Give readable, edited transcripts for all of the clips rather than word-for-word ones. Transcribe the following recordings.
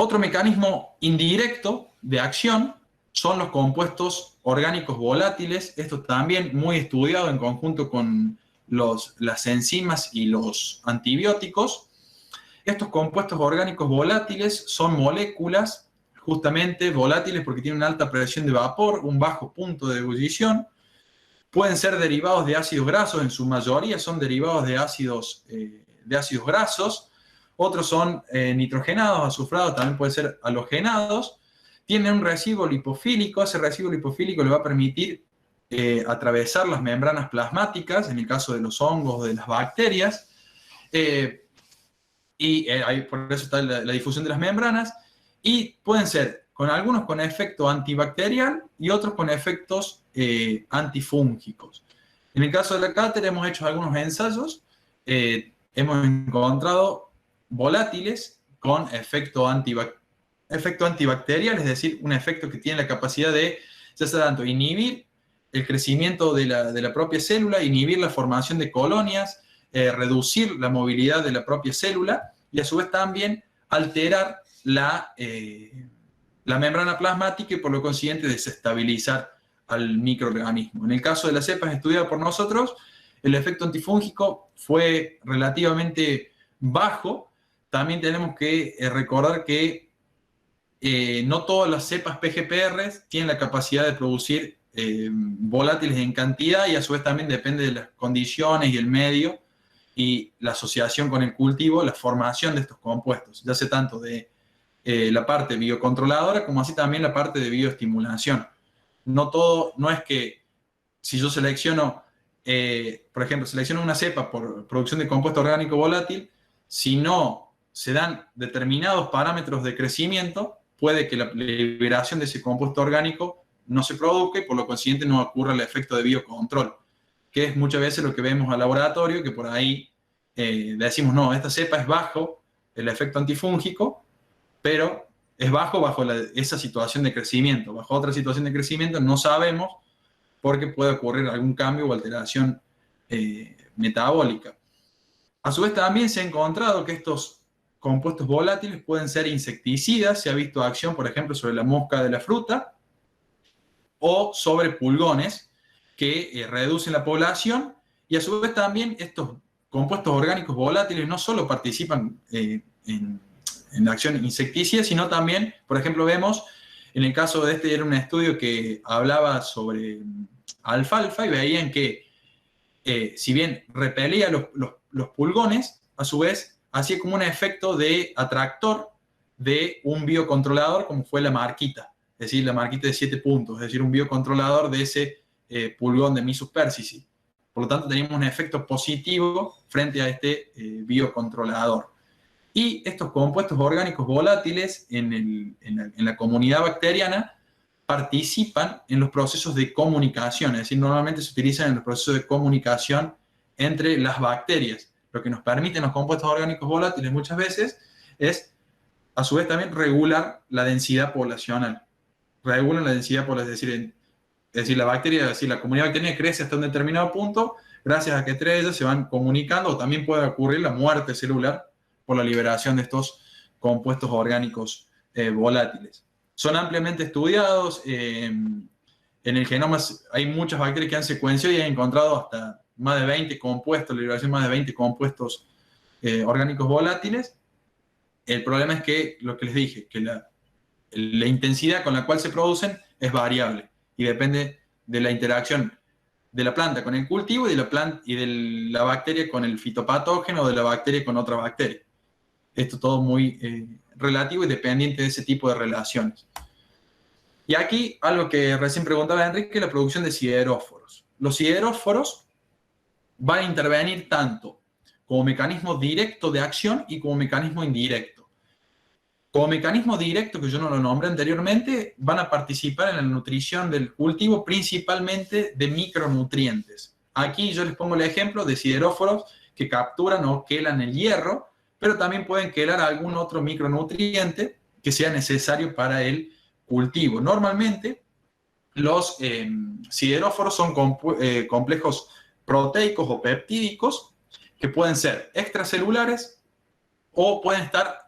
Otro mecanismo indirecto de acción son los compuestos orgánicos volátiles. Esto también muy estudiado en conjunto con las enzimas y los antibióticos. Estos compuestos orgánicos volátiles son moléculas justamente volátiles porque tienen una alta presión de vapor, un bajo punto de ebullición. Pueden ser derivados de ácidos grasos, en su mayoría son derivados de ácidos grasos. Otros son nitrogenados, azufrados, también pueden ser halogenados. Tienen un residuo lipofílico, ese residuo lipofílico le va a permitir atravesar las membranas plasmáticas, en el caso de los hongos o de las bacterias, por eso está la difusión de las membranas, y pueden ser algunos con efecto antibacterial y otros con efectos antifúngicos. En el caso de la cátedra hemos hecho algunos ensayos, hemos encontrado volátiles con efecto antibacterial, es decir, un efecto que tiene la capacidad de, ya sea tanto inhibir el crecimiento de la propia célula, inhibir la formación de colonias, reducir la movilidad de la propia célula y a su vez también alterar la membrana plasmática y por lo consiguiente desestabilizar al microorganismo. En el caso de las cepas estudiadas por nosotros, el efecto antifúngico fue relativamente bajo. También tenemos que recordar que no todas las cepas PGPR tienen la capacidad de producir volátiles en cantidad y a su vez también depende de las condiciones y el medio y la asociación con el cultivo, la formación de estos compuestos, ya sea tanto de la parte biocontroladora como así también la parte de bioestimulación. No es que si yo selecciono, por ejemplo, selecciono una cepa por producción de compuesto orgánico volátil, si no se dan determinados parámetros de crecimiento, puede que la liberación de ese compuesto orgánico no se produzca y por lo consiguiente no ocurra el efecto de biocontrol, que es muchas veces lo que vemos al laboratorio, que por ahí decimos, no, esta cepa es bajo el efecto antifúngico, pero es bajo esa situación de crecimiento. Bajo otra situación de crecimiento no sabemos porque puede ocurrir algún cambio o alteración metabólica. A su vez también se ha encontrado que estos compuestos volátiles pueden ser insecticidas. Se ha visto acción, por ejemplo, sobre la mosca de la fruta o sobre pulgones que reducen la población. Y a su vez también estos compuestos orgánicos volátiles no solo participan en la acción insecticida, sino también, por ejemplo, vemos, en el caso de era un estudio que hablaba sobre alfalfa y veían que si bien repelía los pulgones, a su vez hacía como un efecto de atractor de un biocontrolador como fue la marquita, es decir, la marquita de 7 puntos, es decir, un biocontrolador de ese pulgón de Mysus persicii. Por lo tanto, teníamos un efecto positivo frente a este biocontrolador. Y estos compuestos orgánicos volátiles en la comunidad bacteriana participan en los procesos de comunicación, es decir, normalmente se utilizan en los procesos de comunicación entre las bacterias. Lo que nos permiten los compuestos orgánicos volátiles muchas veces es, a su vez, también regular la densidad poblacional. Regulan la densidad poblacional, es decir, la comunidad bacteriana crece hasta un determinado punto, gracias a que entre ellas se van comunicando, o también puede ocurrir la muerte celular por la liberación de estos compuestos orgánicos volátiles. Son ampliamente estudiados. En el genoma hay muchas bacterias que han secuenciado y han encontrado hasta más de 20 compuestos, la liberación de más de 20 compuestos orgánicos volátiles. El problema es que, lo que les dije, que la intensidad con la cual se producen es variable y depende de la interacción de la planta con el cultivo y de la bacteria con el fitopatógeno o de la bacteria con otra bacteria. Esto todo muy relativo y dependiente de ese tipo de relaciones. Y aquí, algo que recién preguntaba Enrique, la producción de sideróforos. Los sideróforos van a intervenir tanto como mecanismo directo de acción y como mecanismo indirecto. Como mecanismo directo, que yo no lo nombré anteriormente, van a participar en la nutrición del cultivo principalmente de micronutrientes. Aquí yo les pongo el ejemplo de sideróforos que capturan o quelan el hierro, pero también pueden quelar algún otro micronutriente que sea necesario para el cultivo. Normalmente, los sideróforos son complejos proteicos o peptídicos que pueden ser extracelulares o pueden estar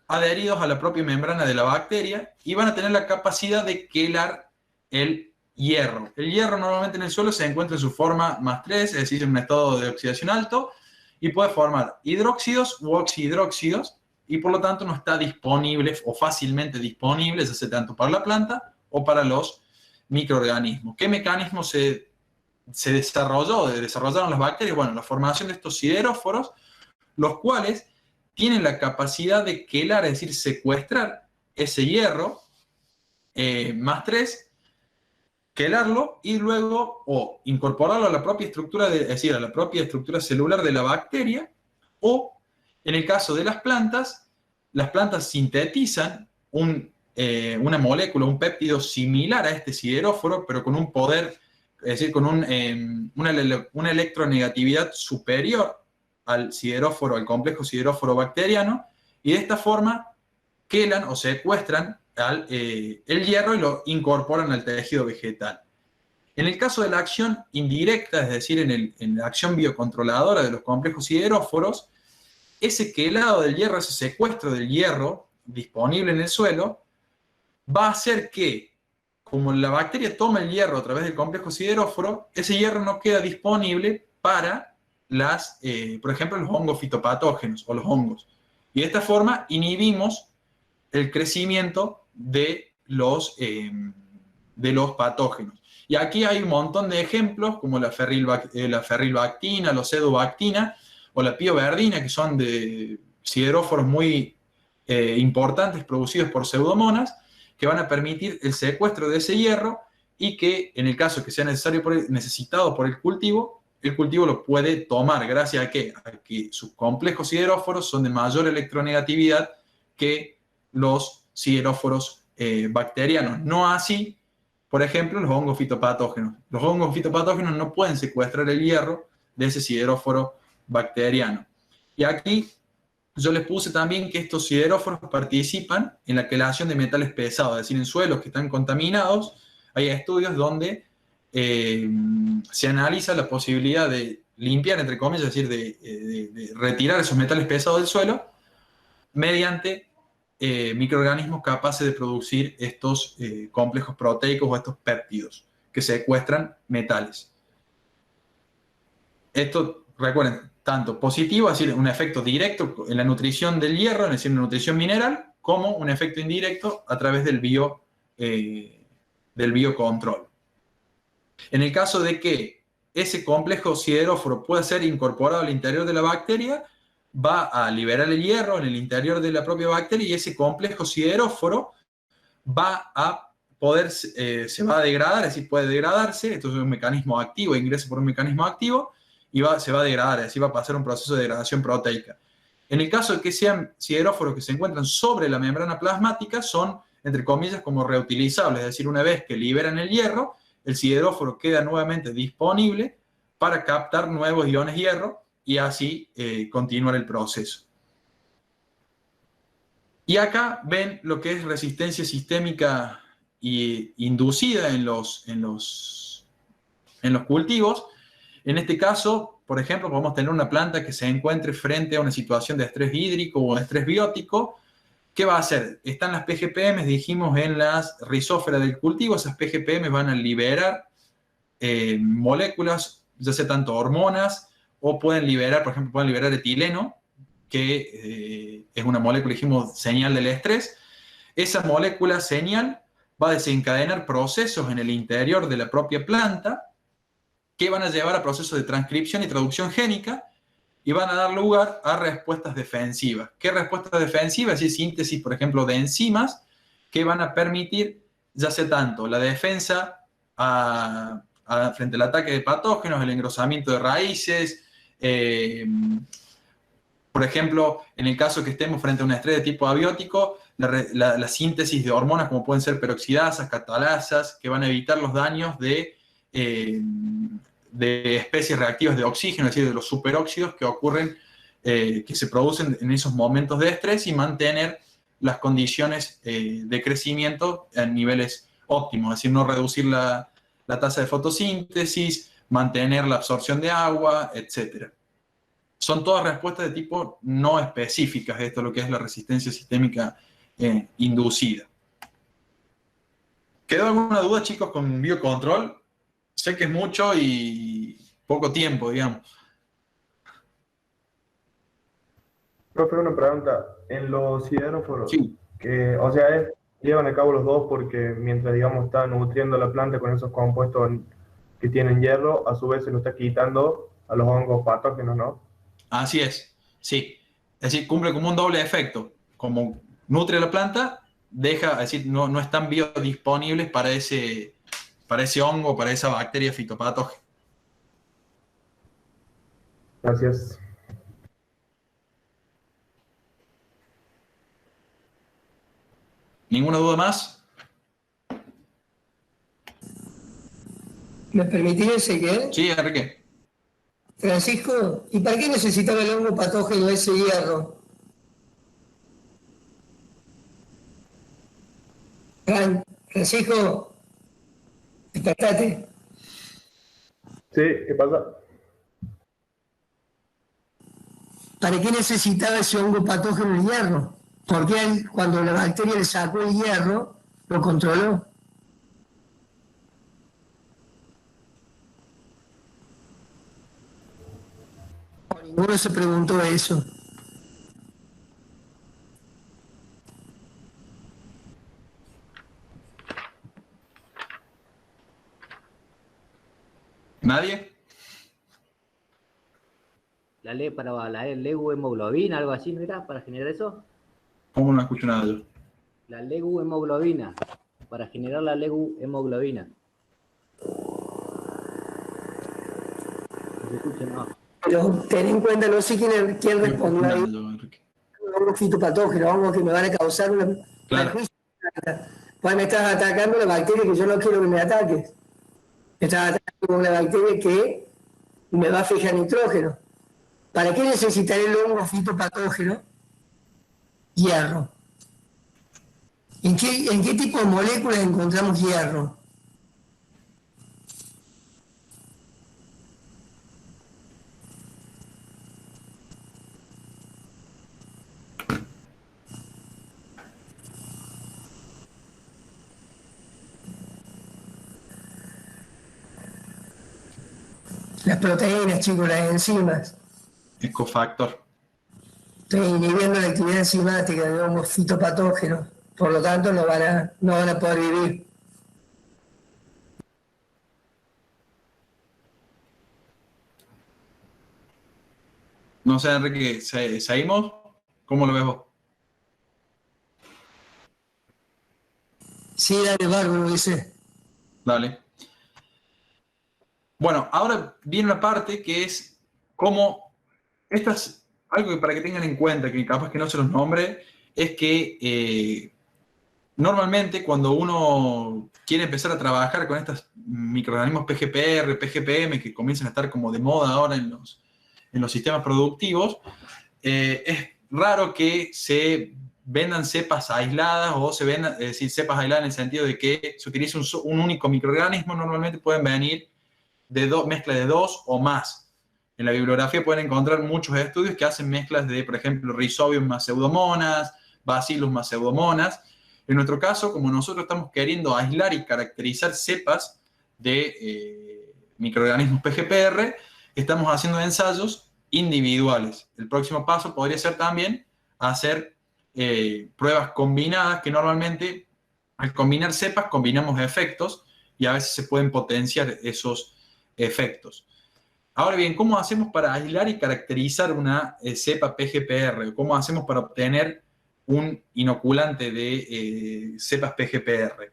adheridos a la propia membrana de la bacteria y van a tener la capacidad de quelar el hierro. El hierro normalmente en el suelo se encuentra en su forma +3, es decir, en un estado de oxidación alto, y puede formar hidróxidos u oxihidróxidos, y por lo tanto no está disponible o fácilmente disponible, ya sea tanto para la planta o para los microorganismos. ¿Qué mecanismo desarrollaron las bacterias? Bueno, la formación de estos sideróforos, los cuales tienen la capacidad de quelar, es decir, secuestrar ese hierro +3, quelarlo y luego o incorporarlo a la propia estructura, es decir, a la propia estructura celular de la bacteria, o en el caso de las plantas sintetizan una molécula, un péptido similar a este sideróforo, pero con un poder, es decir, con una electronegatividad superior al sideróforo, al complejo sideróforo bacteriano, y de esta forma quelan o secuestran el hierro y lo incorporan al tejido vegetal. En el caso de la acción indirecta, es decir, en la acción biocontroladora de los complejos sideróforos, ese quelado del hierro, ese secuestro del hierro disponible en el suelo, va a hacer que, como la bacteria toma el hierro a través del complejo sideróforo, ese hierro no queda disponible para por ejemplo, los hongos fitopatógenos o los hongos. Y de esta forma inhibimos el crecimiento de los patógenos. Y aquí hay un montón de ejemplos, como la ferrilbactina, la osedobactina o la pioverdina, que son de sideróforos muy importantes producidos por pseudomonas, que van a permitir el secuestro de ese hierro y que, en el caso que sea necesitado por el cultivo lo puede tomar. ¿Gracias a qué? A que sus complejos sideróforos son de mayor electronegatividad que los sideróforos bacterianos. No así, por ejemplo, los hongos fitopatógenos. Los hongos fitopatógenos no pueden secuestrar el hierro de ese sideróforo bacteriano. Y aquí yo les puse también que estos sideróforos participan en la quelación de metales pesados, es decir, en suelos que están contaminados. Hay estudios donde se analiza la posibilidad de limpiar, entre comillas, es decir, de retirar esos metales pesados del suelo mediante microorganismos capaces de producir estos complejos proteicos o estos péptidos que secuestran metales. Esto, recuerden, tanto positivo, es decir, un efecto directo en la nutrición del hierro, es decir, una nutrición mineral, como un efecto indirecto a través del biocontrol. En el caso de que ese complejo sideróforo pueda ser incorporado al interior de la bacteria, va a liberar el hierro en el interior de la propia bacteria y ese complejo sideróforo va a poder, se va a degradar, es decir, puede degradarse, esto es un mecanismo activo, ingresa por un mecanismo activo y se va a degradar, es decir, va a pasar un proceso de degradación proteica. En el caso de que sean sideróforos que se encuentran sobre la membrana plasmática, son, entre comillas, como reutilizables, es decir, una vez que liberan el hierro, el sideróforo queda nuevamente disponible para captar nuevos iones hierro y así continuar el proceso. Y acá ven lo que es resistencia sistémica inducida en los cultivos. En este caso, por ejemplo, podemos tener una planta que se encuentre frente a una situación de estrés hídrico o de estrés biótico. ¿Qué va a hacer? Están las PGPM, dijimos, en las rizósferas del cultivo. Esas PGPM van a liberar moléculas, ya sea tanto hormonas, o pueden liberar, por ejemplo, pueden liberar etileno, que es una molécula, dijimos, señal del estrés. Esa molécula señal va a desencadenar procesos en el interior de la propia planta que van a llevar a procesos de transcripción y traducción génica y van a dar lugar a respuestas defensivas. ¿Qué respuestas defensivas? Es síntesis, por ejemplo, de enzimas que van a permitir, ya sea tanto la defensa frente al ataque de patógenos, el engrosamiento de raíces, por ejemplo, en el caso que estemos frente a un estrés de tipo abiótico, la síntesis de hormonas como pueden ser peroxidasas, catalasas, que van a evitar los daños de especies reactivas de oxígeno, es decir, de los superóxidos que ocurren, que se producen en esos momentos de estrés y mantener las condiciones de crecimiento en niveles óptimos, es decir, no reducir la tasa de fotosíntesis, mantener la absorción de agua, etc. son todas respuestas de tipo no específicas, esto es lo que es la resistencia sistémica inducida. ¿Quedó alguna duda, chicos, con biocontrol? Sé que es mucho y poco tiempo, digamos. Profe, una pregunta. En los sideróforos, Sí. que, o sea, llevan a cabo los dos porque mientras, digamos, está nutriendo la planta con esos compuestos que tienen hierro, a su vez se lo está quitando a los hongos patógenos, ¿no? Así es, sí. Es decir, cumple como un doble efecto. Como nutre la planta, deja, es decir, no están biodisponibles para ese hongo, para esa bacteria fitopatógena. Gracias. ¿Ninguna duda más? ¿Me permitís, Ezequiel? Sí, Enrique. Francisco, ¿y para qué necesitaba el hongo patógeno ese hierro? Francisco, despertate. Sí, ¿qué pasa? ¿Para qué necesitaba ese hongo patógeno el hierro? Porque él, cuando la bacteria le sacó el hierro, lo controló. Ninguno se preguntó eso. ¿Nadie? La ley para la leuhemoglobina, algo así, ¿no era? Para generar eso. ¿Cómo no escucho nada yo? La leuhemoglobina, para generar la leuhemoglobina. No se escucha, no. Pero ten en cuenta, no sé quién No escucho respondió ahí. nada yo, Enrique. Hongos fitopatógenos, hongos que me van a causar una Claro. perjuicio. Pues me estás atacando la bacteria que yo no quiero que me ataques. Me estás atacando con una bacteria que me va a fijar nitrógeno. ¿Para qué necesitaré el hongo fitopatógeno? Hierro. ¿En qué tipo de moléculas encontramos hierro? Las proteínas, chicos, las enzimas. Es cofactor. Estoy inhibiendo la actividad enzimática de hongos fitopatógenos. Por lo tanto, no van a poder vivir. No sé, Enrique, ¿seguimos? ¿Cómo lo ves vos? Sí, dale, bárbaro, dice. Dale. Bueno, ahora viene una parte que es cómo estas, algo que para que tengan en cuenta, que capaz que no se los nombre, es que normalmente cuando uno quiere empezar a trabajar con estos microorganismos PGPR, PGPM, que comienzan a estar como de moda ahora en los sistemas productivos, es raro que se vendan cepas aisladas o se vendan, es decir, cepas aisladas en el sentido de que se utilice un único microorganismo. Normalmente pueden venir de mezcla de dos o más. En la bibliografía pueden encontrar muchos estudios que hacen mezclas de, por ejemplo, Rhizobium más pseudomonas, Bacillus más pseudomonas. En nuestro caso, como nosotros estamos queriendo aislar y caracterizar cepas de microorganismos PGPR, estamos haciendo ensayos individuales. El próximo paso podría ser también hacer pruebas combinadas, que normalmente al combinar cepas combinamos efectos y a veces se pueden potenciar esos efectos. Ahora bien, ¿cómo hacemos para aislar y caracterizar una cepa PGPR? ¿Cómo hacemos para obtener un inoculante de cepas PGPR?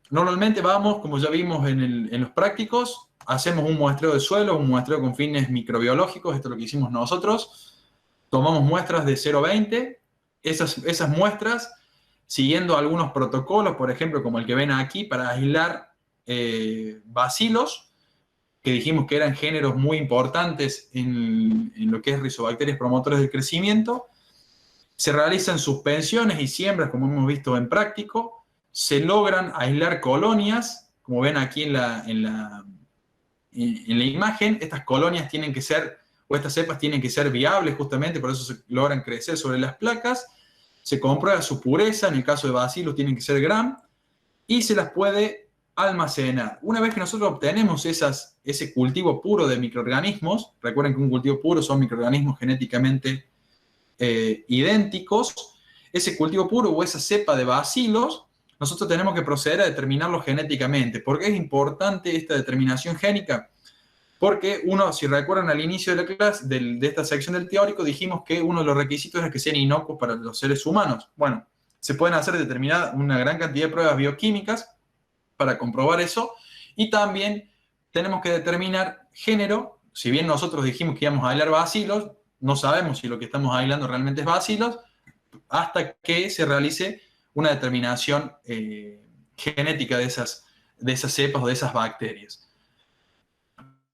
Normalmente vamos, como ya vimos en los prácticos, hacemos un muestreo de suelo, un muestreo con fines microbiológicos, esto es lo que hicimos nosotros. Tomamos muestras de 0,20, esas muestras, siguiendo algunos protocolos, por ejemplo, como el que ven aquí, para aislar bacilos, que dijimos que eran géneros muy importantes en lo que es rizobacterias promotores del crecimiento. Se realizan suspensiones y siembras, como hemos visto en práctico. Se logran aislar colonias, como ven aquí en la imagen. Estas colonias tienen que ser o estas cepas tienen que ser viables justamente, por eso se logran crecer sobre las placas. Se comprueba su pureza, en el caso de bacilos tienen que ser gram, y se las puede almacenar. Una vez que nosotros obtenemos ese cultivo puro de microorganismos, recuerden que un cultivo puro son microorganismos genéticamente idénticos, ese cultivo puro o esa cepa de bacilos, nosotros tenemos que proceder a determinarlo genéticamente. ¿Por qué es importante esta determinación génica? Porque uno, si recuerdan al inicio de la clase, de esta sección del teórico, dijimos que uno de los requisitos es que sean inocuos para los seres humanos. Bueno, se pueden hacer una gran cantidad de pruebas bioquímicas para comprobar eso, y también tenemos que determinar género. Si bien nosotros dijimos que íbamos a aislar bacilos, no sabemos si lo que estamos aislando realmente es bacilos, hasta que se realice una determinación genética de esas cepas o de esas bacterias.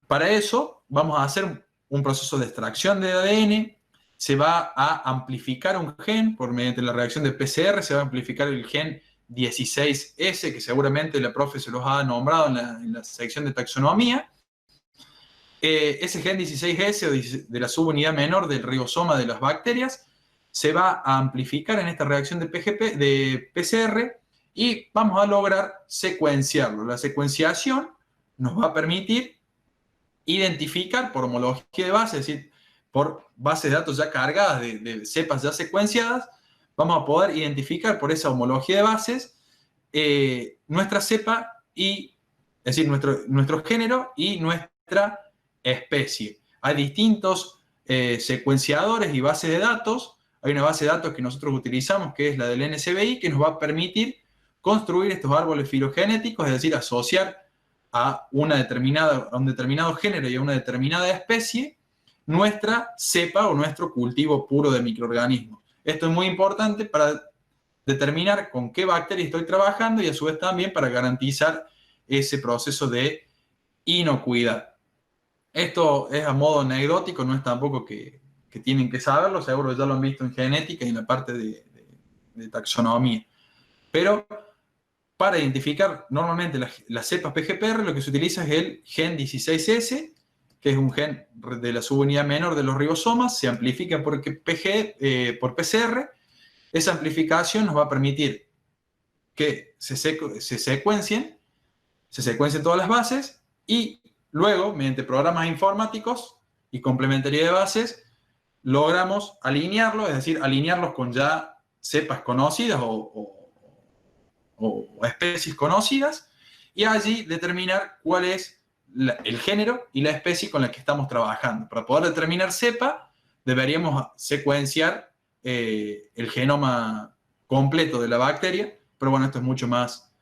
Para eso vamos a hacer un proceso de extracción de ADN, se va a amplificar un gen mediante la reacción de PCR, se va a amplificar el gen 16S, que seguramente la profe se los ha nombrado en la sección de taxonomía. Ese gen 16S de la subunidad menor del ribosoma de las bacterias se va a amplificar en esta reacción de PCR y vamos a lograr secuenciarlo. La secuenciación nos va a permitir identificar por homología de base, es decir, por bases de datos ya cargadas de cepas ya secuenciadas, vamos a poder identificar por esa homología de bases nuestra cepa, es decir, nuestro género y nuestra especie. Hay distintos secuenciadores y bases de datos. Hay una base de datos que nosotros utilizamos, que es la del NCBI, que nos va a permitir construir estos árboles filogenéticos, es decir, asociar a un determinado género y a una determinada especie nuestra cepa o nuestro cultivo puro de microorganismos. Esto es muy importante para determinar con qué bacteria estoy trabajando y a su vez también para garantizar ese proceso de inocuidad. Esto es a modo anecdótico, no es tampoco que tienen que saberlo, seguro ya lo han visto en genética y en la parte de taxonomía. Pero para identificar normalmente las cepas PGPR, lo que se utiliza es el gen 16S, que es un gen de la subunidad menor de los ribosomas, se amplifica por PCR. Esa amplificación nos va a permitir que se secuencien todas las bases y luego, mediante programas informáticos y complementariedad de bases, logramos alinearlos, es decir, alinearlos con ya cepas conocidas o especies conocidas, y allí determinar cuál es el género y la especie con la que estamos trabajando. Para poder determinar cepa, deberíamos secuenciar el genoma completo de la bacteria, pero bueno, esto es mucho más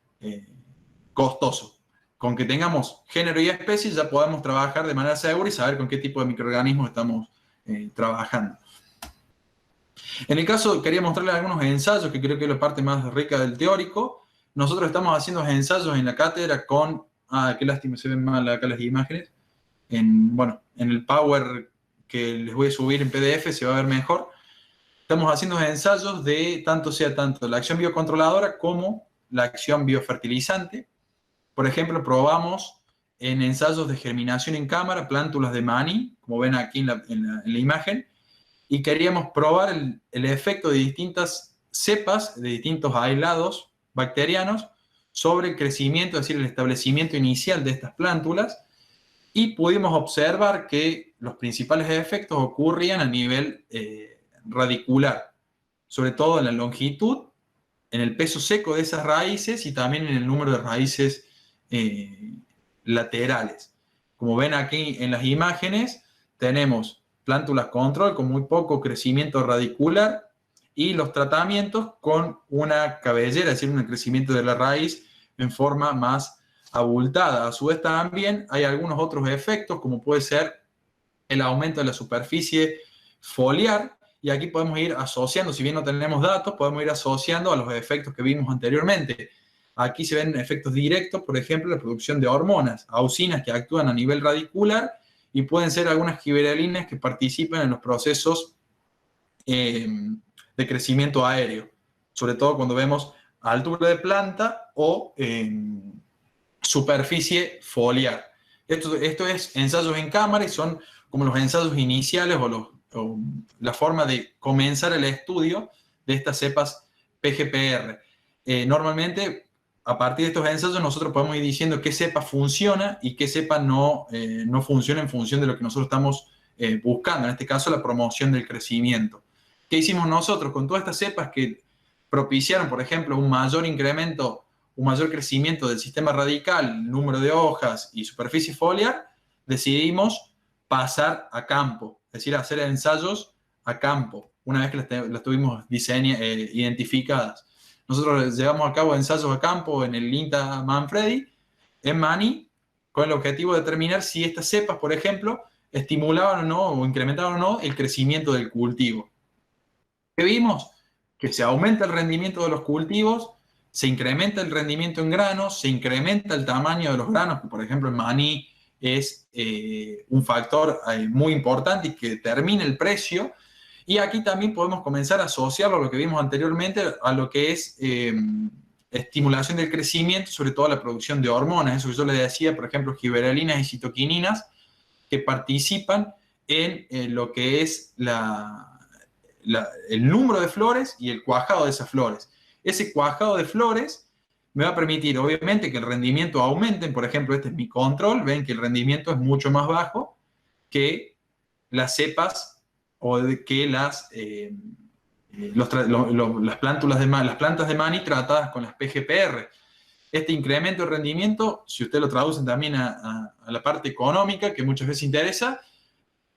costoso. Con que tengamos género y especie ya podemos trabajar de manera segura y saber con qué tipo de microorganismos estamos trabajando. En el caso, quería mostrarles algunos ensayos, que creo que es la parte más rica del teórico. Nosotros estamos haciendo ensayos en la cátedra con... qué lástima, se ven mal acá las imágenes. En el Power que les voy a subir en PDF se va a ver mejor. Estamos haciendo ensayos de tanto la acción biocontroladora como la acción biofertilizante. Por ejemplo, probamos en ensayos de germinación en cámara plántulas de maní, como ven aquí en la imagen, y queríamos probar el efecto de distintas cepas, de distintos aislados bacterianos, sobre el crecimiento, es decir, el establecimiento inicial de estas plántulas, y pudimos observar que los principales efectos ocurrían a nivel radicular, sobre todo en la longitud, en el peso seco de esas raíces y también en el número de raíces laterales. Como ven aquí en las imágenes, tenemos plántulas control con muy poco crecimiento radicular y los tratamientos con una cabellera, es decir, un crecimiento de la raíz en forma más abultada. A su vez también hay algunos otros efectos, como puede ser el aumento de la superficie foliar, y aquí podemos ir asociando, si bien no tenemos datos, podemos ir asociando a los efectos que vimos anteriormente. Aquí se ven efectos directos, por ejemplo, la producción de hormonas, auxinas que actúan a nivel radicular, y pueden ser algunas gibberelinas que participan en los procesos de crecimiento aéreo, sobre todo cuando vemos altura de planta o superficie foliar. Esto es ensayos en cámara y son como los ensayos iniciales o la forma de comenzar el estudio de estas cepas PGPR. Normalmente, a partir de estos ensayos, nosotros podemos ir diciendo qué cepa funciona y qué cepa no funciona en función de lo que nosotros estamos buscando, en este caso la promoción del crecimiento. ¿Qué hicimos nosotros con todas estas cepas que propiciaron, por ejemplo, un mayor incremento, un mayor crecimiento del sistema radical, número de hojas y superficie foliar? Decidimos pasar a campo, es decir, hacer ensayos a campo, una vez que las tuvimos identificadas. Nosotros llevamos a cabo ensayos a campo en el INTA Manfredi, en Mani, con el objetivo de determinar si estas cepas, por ejemplo, estimulaban o no, o incrementaban o no el crecimiento del cultivo. ¿Qué vimos? Que se aumenta el rendimiento de los cultivos, se incrementa el rendimiento en granos, se incrementa el tamaño de los granos, que por ejemplo en maní es un factor muy importante y que determina el precio. Y aquí también podemos comenzar a asociarlo a lo que vimos anteriormente, a lo que es estimulación del crecimiento, sobre todo la producción de hormonas, eso que yo les decía, por ejemplo, gibberelinas y citoquininas, que participan en lo que es el número de flores y el cuajado de esas flores. Ese cuajado de flores me va a permitir, obviamente, que el rendimiento aumente. Por ejemplo, este es mi control. Ven que el rendimiento es mucho más bajo que las cepas o que las plantas de maní tratadas con las PGPR. Este incremento de rendimiento, si usted lo traduce también a la parte económica, que muchas veces interesa,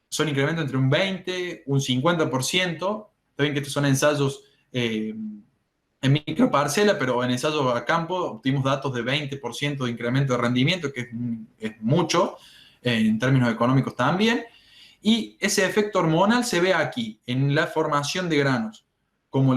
son incrementos entre un 20, un 50%. Saben que estos son ensayos en microparcela, pero en ensayos a campo obtuvimos datos de 20% de incremento de rendimiento, que es mucho, en términos económicos también. Y ese efecto hormonal se ve aquí, en la formación de granos. Como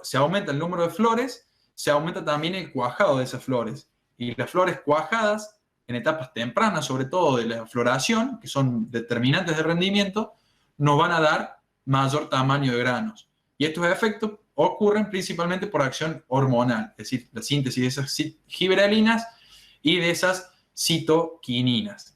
se aumenta el número de flores, se aumenta también el cuajado de esas flores. Y las flores cuajadas, en etapas tempranas, sobre todo de la floración, que son determinantes de rendimiento, nos van a dar mayor tamaño de granos. Y estos efectos ocurren principalmente por acción hormonal, es decir, la síntesis de esas gibberelinas y de esas citoquininas.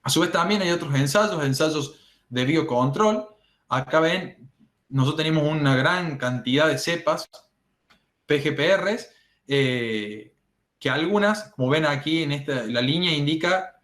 A su vez también hay otros ensayos de biocontrol. Acá ven, nosotros tenemos una gran cantidad de cepas PGPRs, que algunas, como ven aquí en la línea indica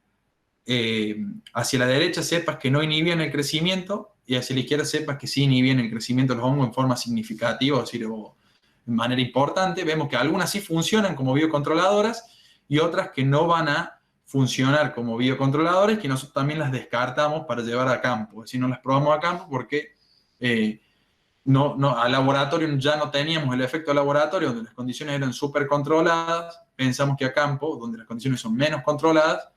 hacia la derecha cepas que no inhibían el crecimiento y hacia la izquierda cepas que sí inhibían el crecimiento de los hongos en forma significativa, es decir, de manera importante. Vemos que algunas sí funcionan como biocontroladoras y otras que no van a funcionar como biocontroladores, que nosotros también las descartamos para llevar a campo, es decir, no las probamos a campo porque al laboratorio ya no teníamos el efecto laboratorio, donde las condiciones eran súper controladas. Pensamos que a campo, donde las condiciones son menos controladas,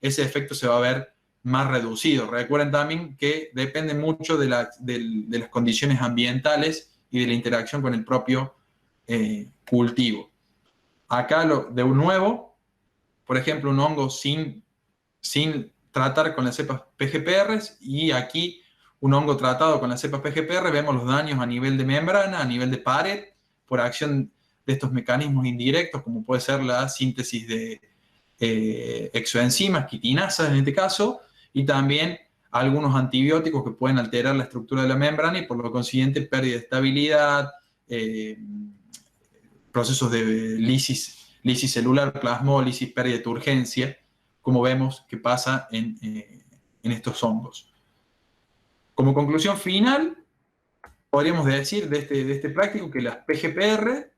ese efecto se va a ver más reducido. Recuerden también que depende mucho de las condiciones ambientales y de la interacción con el propio cultivo. Acá, de nuevo, por ejemplo, un hongo sin tratar con las cepas PGPR, y aquí un hongo tratado con las cepas PGPR, vemos los daños a nivel de membrana, a nivel de pared, por acción de estos mecanismos indirectos, como puede ser la síntesis de exoenzimas, quitinasas en este caso, y también algunos antibióticos que pueden alterar la estructura de la membrana y por lo consiguiente pérdida de estabilidad, procesos de lisis celular, plasmólisis, pérdida de turgencia, como vemos que pasa en estos hongos. Como conclusión final, podríamos decir de este práctico que las PGPR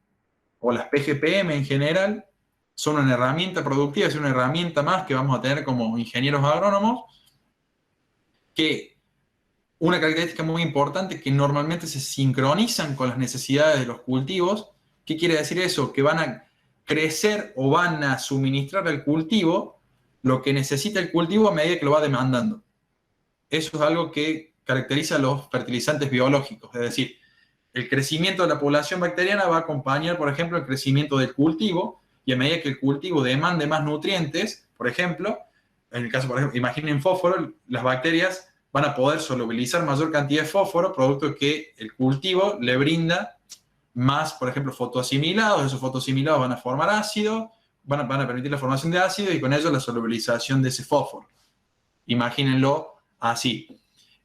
o las PGPM en general son una herramienta productiva, es una herramienta más que vamos a tener como ingenieros agrónomos, que una característica muy importante es que normalmente se sincronizan con las necesidades de los cultivos. ¿Qué quiere decir eso? Que van a crecer o van a suministrar al cultivo lo que necesita el cultivo a medida que lo va demandando. Eso es algo que caracteriza a los fertilizantes biológicos, es decir, el crecimiento de la población bacteriana va a acompañar, por ejemplo, el crecimiento del cultivo, y a medida que el cultivo demande más nutrientes, por ejemplo, en el caso, por ejemplo, imaginen fósforo, las bacterias van a poder solubilizar mayor cantidad de fósforo, producto que el cultivo le brinda más, por ejemplo, fotoasimilados. Esos fotoasimilados van a formar ácido, van a permitir la formación de ácido y con ello la solubilización de ese fósforo. Imagínenlo así.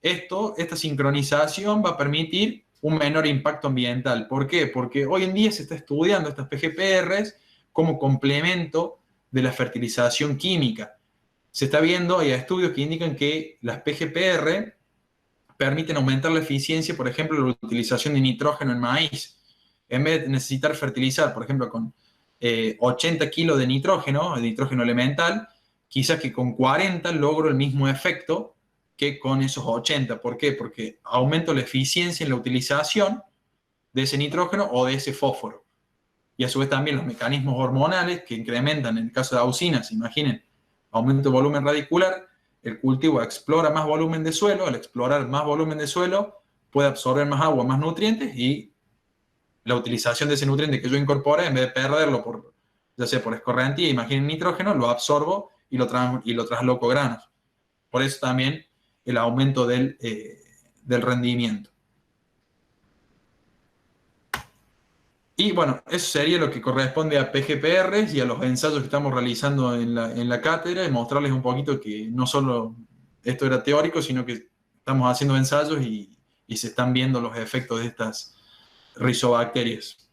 Esta sincronización va a permitir un menor impacto ambiental. ¿Por qué? Porque hoy en día se está estudiando estas PGPRs como complemento de la fertilización química. Se está viendo, hay estudios que indican que las PGPR permiten aumentar la eficiencia, por ejemplo, la utilización de nitrógeno en maíz. En vez de necesitar fertilizar, por ejemplo, con 80 kilos de nitrógeno elemental, quizás que con 40 logro el mismo efecto que con esos 80. ¿Por qué? Porque aumento la eficiencia en la utilización de ese nitrógeno o de ese fósforo. Y a su vez también los mecanismos hormonales que incrementan, en el caso de auxinas, imaginen, aumento de volumen radicular, el cultivo explora más volumen de suelo, al explorar más volumen de suelo puede absorber más agua, más nutrientes, y la utilización de ese nutriente que yo incorpore, en vez de perderlo ya sea por escorrentía, imaginen nitrógeno, lo absorbo y lo trasloco granos. Por eso también el aumento del rendimiento. Y bueno, eso sería lo que corresponde a PGPRs y a los ensayos que estamos realizando en la cátedra, y mostrarles un poquito que no solo esto era teórico, sino que estamos haciendo ensayos y se están viendo los efectos de estas rizobacterias.